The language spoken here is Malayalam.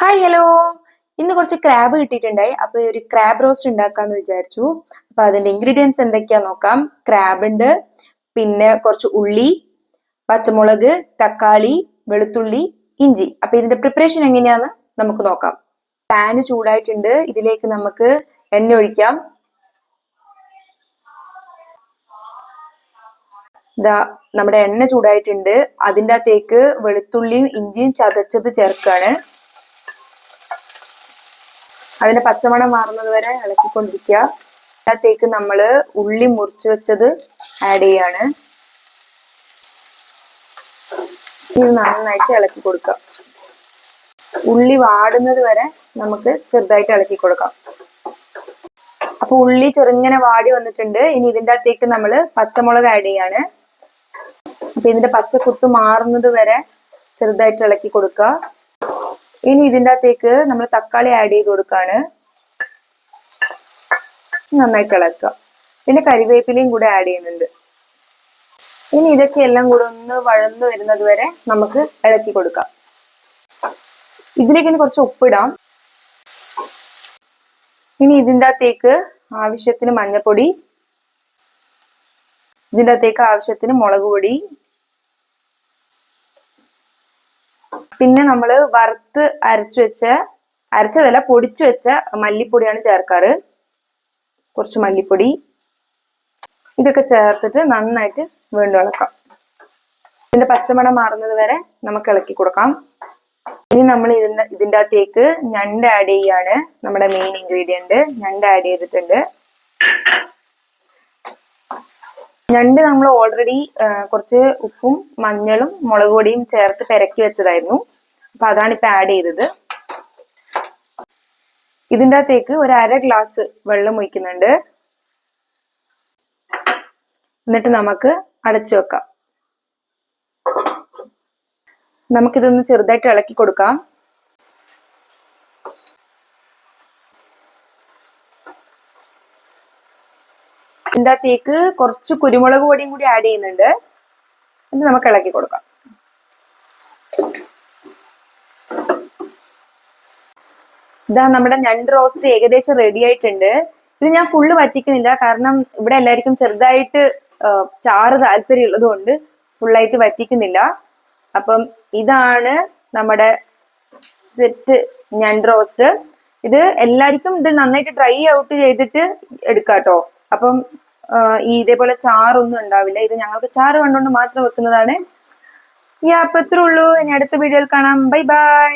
Hi hello. ഇന്ന് കുറച്ച് ക്രാബ് കിട്ടിയിട്ടുണ്ടായി. അപ്പൊ ഒരു ക്രാബ് റോസ്റ്റ് ഉണ്ടാക്കാന്ന് വിചാരിച്ചു. അപ്പൊ അതിന്റെ ഇൻഗ്രീഡിയൻസ് എന്തൊക്കെയാ നോക്കാം. ക്രാബ് ഉണ്ട്, പിന്നെ കുറച്ച് ഉള്ളി, പച്ചമുളക്, തക്കാളി, വെളുത്തുള്ളി, ഇഞ്ചി. അപ്പൊ ഇതിന്റെ പ്രിപ്പറേഷൻ എങ്ങനെയാന്ന് നമുക്ക് നോക്കാം. പാന് ചൂടായിട്ടുണ്ട്, ഇതിലേക്ക് നമുക്ക് എണ്ണ ഒഴിക്കാം. ഇതാ നമ്മുടെ എണ്ണ ചൂടായിട്ടുണ്ട്. അതിൻ്റെ അകത്തേക്ക് വെളുത്തുള്ളിയും ഇഞ്ചിയും ചതച്ചത് ചേർക്കാണ്. അതിന്റെ പച്ചമണം മാറുന്നത് വരെ ഇളക്കിക്കൊണ്ടിരിക്കുക. അതിനകത്തേക്ക് നമ്മള് ഉള്ളി മുറിച്ച് വെച്ചത് ആഡ് ചെയ്യാണ്. ഇത് നന്നായിട്ട് ഇളക്കി കൊടുക്കാം. ഉള്ളി വാടുന്നത് വരെ നമുക്ക് ചെറുതായിട്ട് ഇളക്കി കൊടുക്കാം. അപ്പൊ ഉള്ളി ചെറുങ്ങനെ വാടി വന്നിട്ടുണ്ട്. ഇനി ഇതിൻ്റെ അകത്തേക്ക് നമ്മള് പച്ചമുളക് ആഡ് ചെയ്യാണ്. അപ്പൊ ഇതിന്റെ പച്ചക്കുത്ത് മാറുന്നത് വരെ ചെറുതായിട്ട് ഇളക്കി കൊടുക്കുക. ഇനി ഇതിൻ്റെ അകത്തേക്ക് നമ്മൾ തക്കാളി ആഡ് ചെയ്ത് കൊടുക്കാണ്. നന്നായിട്ട് ഇളക്കുക. പിന്നെ കരിവേപ്പിലയും കൂടെ ആഡ് ചെയ്യുന്നുണ്ട്. ഇനി ഇതൊക്കെ എല്ലാം കൂടെ ഒന്ന് വഴന്നു വരുന്നത് വരെ നമുക്ക് ഇളക്കി കൊടുക്കാം. ഇതിലേക്ക് ഇനി കുറച്ച് ഉപ്പിടാം. ഇനി ഇതിൻ്റെ അകത്തേക്ക് ആവശ്യത്തിന് മഞ്ഞൾപ്പൊടി, ഇതിൻ്റെ അകത്തേക്ക് ആവശ്യത്തിന് മുളക് പൊടി, പിന്നെ നമ്മൾ വറുത്ത് അരച്ചതല്ല പൊടിച്ചു വെച്ച മല്ലിപ്പൊടിയാണ് ചേർക്കാറ്. കുറച്ച് മല്ലിപ്പൊടി. ഇതൊക്കെ ചേർത്തിട്ട് നന്നായിട്ട് വീണ്ടും ഇളക്കാം. ഇതിന്റെ പച്ചമണം മാറുന്നത് വരെ നമുക്ക് ഇളക്കി കൊടുക്കാം. ഇനി നമ്മൾ ഇതിൻ്റെ അകത്തേക്ക് ഞണ്ട് ആഡ് ചെയ്യാണ്. നമ്മുടെ മെയിൻ ഇൻഗ്രീഡിയന്റ് ഞണ്ട് ആഡ് ചെയ്തിട്ടുണ്ട്. ഞണ്ട് നമ്മൾ ഓൾറെഡി കുറച്ച് ഉപ്പും മഞ്ഞളും മുളക് പൊടിയും ചേർത്ത് പെരക്കി വെച്ചതായിരുന്നു. അപ്പൊ അതാണ് ഇപ്പൊ ആഡ് ചെയ്തത്. ഇതിൻ്റെ അകത്തേക്ക് ഒരു 1/2 ഗ്ലാസ് വെള്ളം ഒഴിക്കുന്നുണ്ട്. എന്നിട്ട് നമുക്ക് അടച്ചു വെക്കാം. നമുക്കിതൊന്ന് ചെറുതായിട്ട് ഇളക്കി കൊടുക്കാം. ഇതിൻ്റെ അകത്തേക്ക് കുറച്ച് കുരുമുളക് പൊടിയും കൂടി ആഡ് ചെയ്യുന്നുണ്ട്. എന്നിട്ട് നമുക്ക് ഇളക്കി കൊടുക്കാം. ഇതാ നമ്മുടെ ഞണ്ട് റോസ്റ്റ് ഏകദേശം റെഡി ആയിട്ടുണ്ട്. ഇത് ഞാൻ ഫുള്ള് വറ്റിക്കുന്നില്ല, കാരണം ഇവിടെ എല്ലാവർക്കും ചെറുതായിട്ട് ചാറ് താല്പര്യമുള്ളത് കൊണ്ട് ഫുള്ളായിട്ട് വറ്റിക്കുന്നില്ല. അപ്പം ഇതാണ് നമ്മുടെ സെറ്റ് ഞണ്ട് റോസ്റ്റ്. ഇത് എല്ലാവർക്കും ഇത് നന്നായിട്ട് ഡ്രൈ ഔട്ട് ചെയ്തിട്ട് എടുക്കാട്ടോ. അപ്പം ഇതേപോലെ ചാറൊന്നും ഉണ്ടാവില്ല. ഇത് ഞങ്ങൾക്ക് ചാറ് കണ്ടുകൊണ്ട് മാത്രം വെക്കുന്നതാണ്. അപ്പൊ ഇത്രേ ഉള്ളൂ. ഇനി അടുത്ത വീഡിയോയിൽ കാണാം. Bye bye.